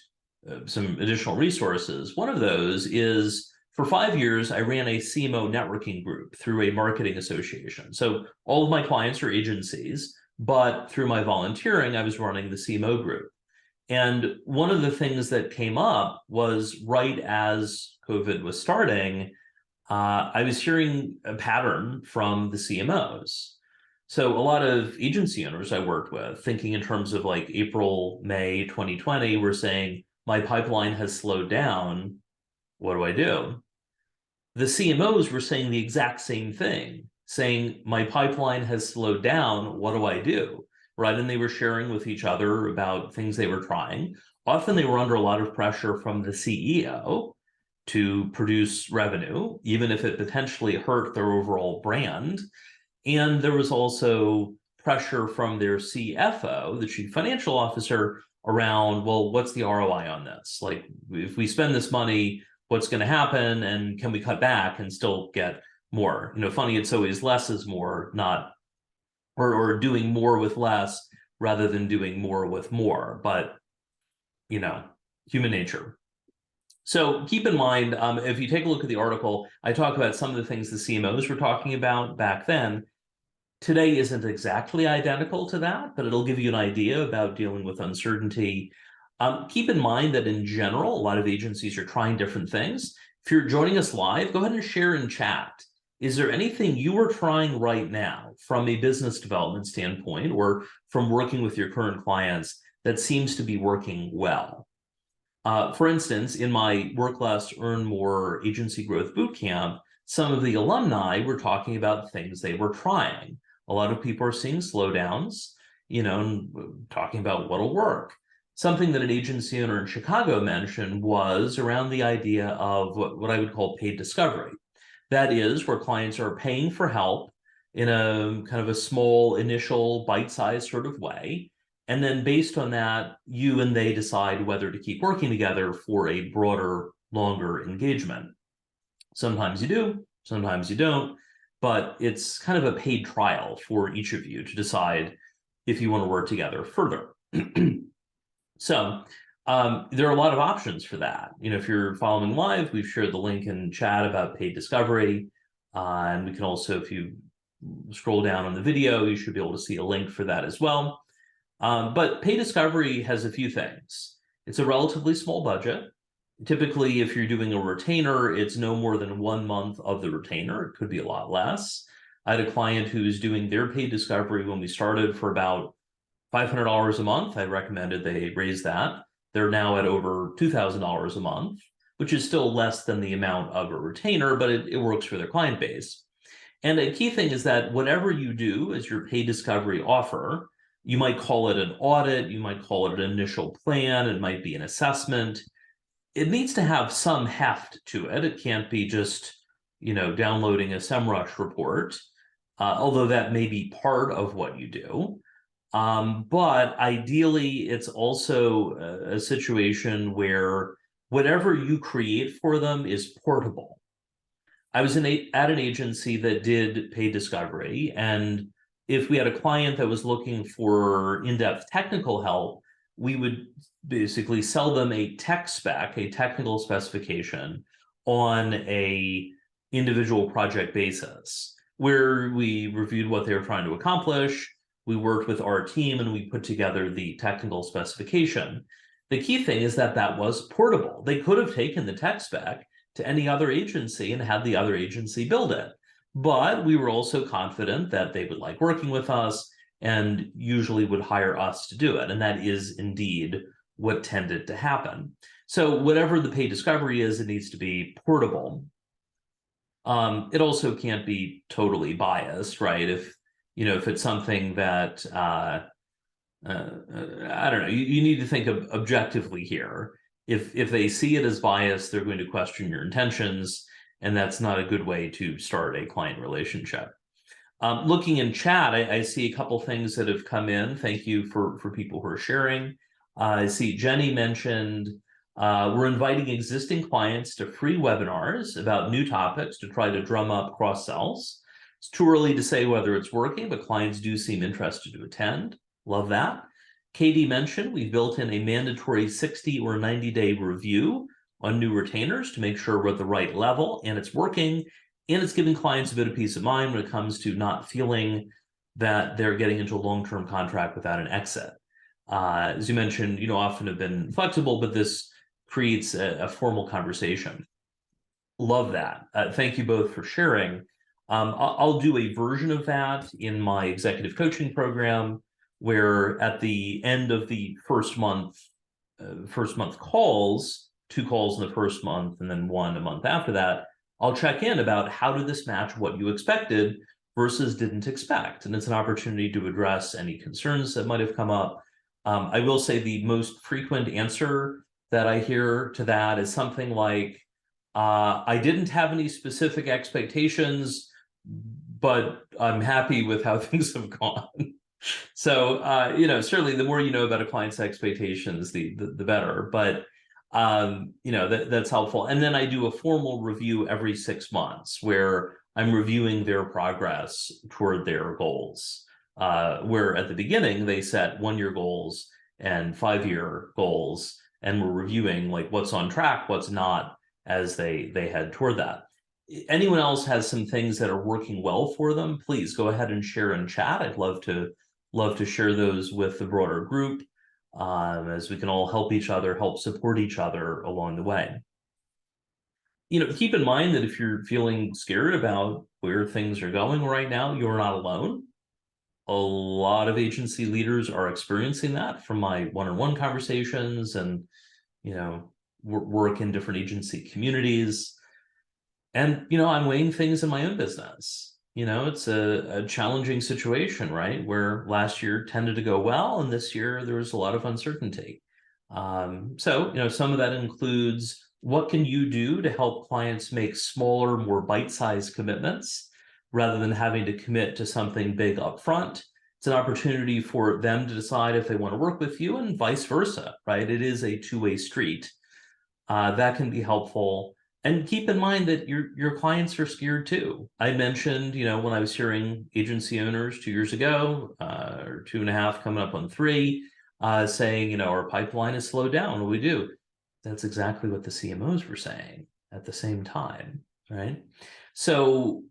some additional resources. One of those is, for 5 years, I ran a CMO networking group through a marketing association. So all of my clients are agencies, but through my volunteering, I was running the CMO group. And one of the things that came up was right as COVID was starting, I was hearing a pattern from the CMOs. So a lot of agency owners I worked with, thinking in terms of like April, May 2020, were saying, my pipeline has slowed down. What do I do? The CMOs were saying the exact same thing, saying, my pipeline has slowed down. What do I do? Right? And they were sharing with each other about things they were trying. Often they were under a lot of pressure from the CEO to produce revenue, even if it potentially hurt their overall brand. And there was also pressure from their CFO, the chief financial officer, around, well, what's the ROI on this? Like, if we spend this money, what's going to happen? And can we cut back and still get more? You know, funny, it's always less is more, not, or doing more with less rather than doing more with more. But, you know, human nature. So keep in mind, if you take a look at the article, I talk about some of the things the CMOs were talking about back then. Today isn't exactly identical to that, but it'll give you an idea about dealing with uncertainty. Keep in mind that in general, a lot of agencies are trying different things. If you're joining us live, go ahead and share in chat. Is there anything you are trying right now from a business development standpoint or from working with your current clients that seems to be working well? For instance, in my Work Less, Earn More Agency Growth Bootcamp, some of the alumni were talking about things they were trying. A lot of people are seeing slowdowns, you know, and talking about what'll work. Something that an agency owner in Chicago mentioned was around the idea of what I would call paid discovery. That is where clients are paying for help in a kind of a small initial bite-sized sort of way. And then based on that, you and they decide whether to keep working together for a broader, longer engagement. Sometimes you do, sometimes you don't, but it's kind of a paid trial for each of you to decide if you want to work together further. So there are a lot of options for that. You know, if you're following live, we've shared the link in chat about paid discovery. And we can also, if you scroll down on the video, you should be able to see a link for that as well. But paid discovery has a few things. It's a relatively small budget. Typically, if you're doing a retainer, it's no more than 1 month of the retainer. It could be a lot less. I had a client who was doing their paid discovery when we started for about $500 a month. I recommended they raise that. They're now at over $2,000 a month, which is still less than the amount of a retainer, but it works for their client base. And a key thing is that whatever you do as your paid discovery offer, you might call it an audit, you might call it an initial plan, it might be an assessment. It needs to have some heft to it. It can't be just, you know, downloading a SEMrush report, although that may be part of what you do. But ideally, it's also a situation where whatever you create for them is portable. I was at an agency that did paid discovery, and if we had a client that was looking for in-depth technical help, we would basically sell them a tech spec, a technical specification on a individual project basis, where we reviewed what they were trying to accomplish. We worked with our team and we put together the technical specification. The key thing is that that was portable. They could have taken the tech spec to any other agency and had the other agency build it. But we were also confident that they would like working with us and usually would hire us to do it. And that is indeed what tended to happen. So whatever the paid discovery is, it needs to be portable. It also can't be totally biased, right? If it's something that, I don't know, you need to think of objectively here. If they see it as biased, they're going to question your intentions, and that's not a good way to start a client relationship. Looking in chat, I see a couple things that have come in. Thank you for people who are sharing. I see Jenny mentioned, we're inviting existing clients to free webinars about new topics to try to drum up cross-sells. It's too early to say whether it's working, but clients do seem interested to attend. Love that. Katie mentioned we've built in a mandatory 60 or 90-day review on new retainers to make sure we're at the right level, and it's working, and it's giving clients a bit of peace of mind when it comes to not feeling that they're getting into a long-term contract without an exit. As you mentioned, often have been flexible, but this creates a formal conversation. Love that. Thank you both for sharing. I'll do a version of that in my executive coaching program, where at the end of the first month calls, 2 calls in the first month and then 1 a month after that, I'll check in about how did this match what you expected versus didn't expect. And it's an opportunity to address any concerns that might have come up. I will say the most frequent answer that I hear to that is something like, I didn't have any specific expectations, but I'm happy with how things have gone. So, certainly the more you know about a client's expectations, the better. But, that's helpful. And then I do a formal review every 6 months where I'm reviewing their progress toward their goals. Where at the beginning they set 1-year goals and 5-year goals, and we're reviewing like what's on track, what's not, as they head toward that. Anyone else has some things that are working well for them, please go ahead and share in chat. I'd love to share those with the broader group, as we can all help each other, help support each other along the way. Keep in mind that if you're feeling scared about where things are going right now, you're not alone. A lot of agency leaders are experiencing that from my one-on-one conversations and, work in different agency communities. And, I'm weighing things in my own business. It's a challenging situation, right? Where last year tended to go well, and this year there was a lot of uncertainty. So, some of that includes what can you do to help clients make smaller, more bite-sized commitments rather than having to commit to something big upfront. It's an opportunity for them to decide if they want to work with you and vice versa, right? It is a two-way street. That can be helpful. And keep in mind that your clients are scared too. I mentioned, when I was hearing agency owners 2 years ago, or 2.5 coming up on 3, saying, our pipeline is slowed down. What do we do? That's exactly what the CMOs were saying at the same time, right? So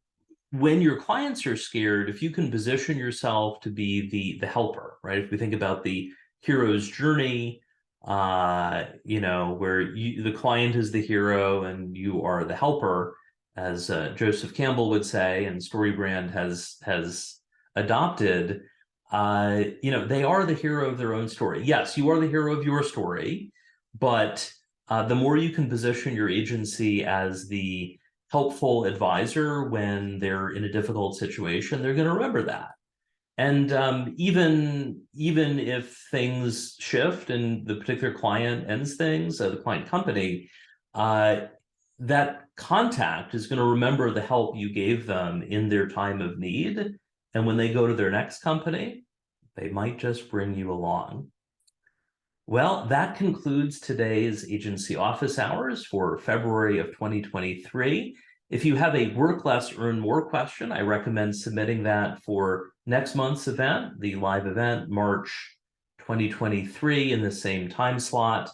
when your clients are scared, if you can position yourself to be the helper, right? If we think about the hero's journey, where the client is the hero and you are the helper, as Joseph Campbell would say, and StoryBrand has adopted, they are the hero of their own story. Yes, you are the hero of your story, but the more you can position your agency as the helpful advisor when they're in a difficult situation, they're going to remember that. And even if things shift and the particular client ends things, the client company, that contact is going to remember the help you gave them in their time of need. And when they go to their next company, they might just bring you along. Well, that concludes today's agency office hours for February of 2023. If you have a work less, earn more question, I recommend submitting that for next month's event, the live event, March 2023, in the same time slot.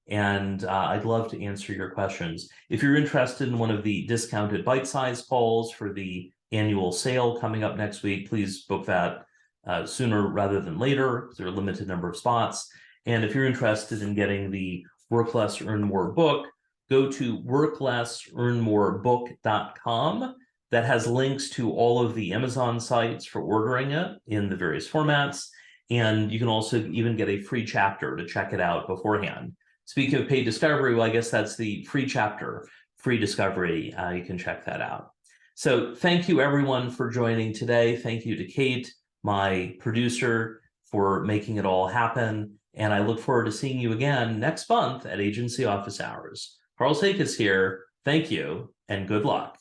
And I'd love to answer your questions. If you're interested in one of the discounted bite-sized calls for the annual sale coming up next week, please book that sooner rather than later, because there are a limited number of spots. And if you're interested in getting the Work Less, Earn More book, go to worklessearnmorebook.com. That has links to all of the Amazon sites for ordering it in the various formats. And you can also even get a free chapter to check it out beforehand. Speaking of paid discovery, well, I guess that's the free chapter, free discovery. You can check that out. So thank you everyone for joining today. Thank you to Kate, my producer, for making it all happen. And I look forward to seeing you again next month at Agency Office Hours. Karl Sakas here. Thank you and good luck.